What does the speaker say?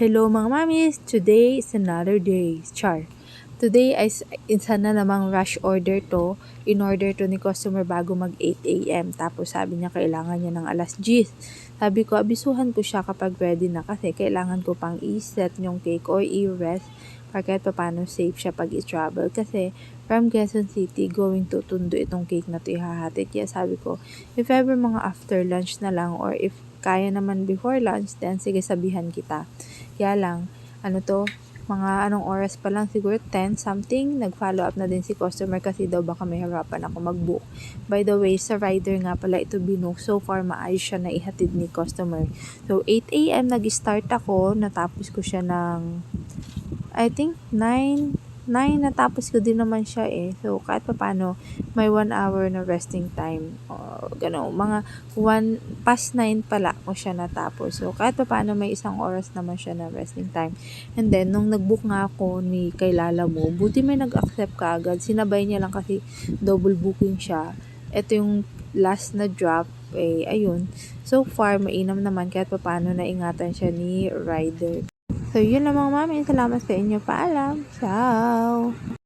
Hello mga mamis! Today is another day. Char. Today ay isa na namang rush order to. In order to ni customer bago mag 8 a.m. Tapos sabi niya kailangan niya ng alas 10. Sabi ko abisuhan ko siya kapag ready na kasi kailangan ko pang i-set yung cake or i-rest para kahit paano safe siya pag i-travel. Kasi from Quezon City going to Tondo itong cake na to ihahatid. Kaya sabi ko if ever mga after lunch na lang or if kaya naman before lunch, then sige sabihan kita. Kaya lang, mga anong oras pa lang, siguro 10 something, nag-follow up na din si customer kasi daw baka may harapan ako mag-book. By the way, sa rider nga pala ito binook. So far, maayos siya na ihatid ni customer. So, 8 a.m. nag-start ako, natapos ko siya ng, I think, 9 natapos ko din naman siya eh. So, kahit pa paano, may 1 hour na resting time. Gano'n, mga 9 pala ko siya natapos. So, kahit pa paano, may isang oras naman siya na resting time. And then, nung nag-book nga ako ni kay Lala mo, buti may nag-accept ka agad. Sinabay niya lang kasi double booking siya. Ito yung last na drop. Eh, ayun. So far, mainam naman kahit pa paano naingatan siya ni rider. So, yun lang mga mami. Salamat sa inyo. Paalam. Ciao!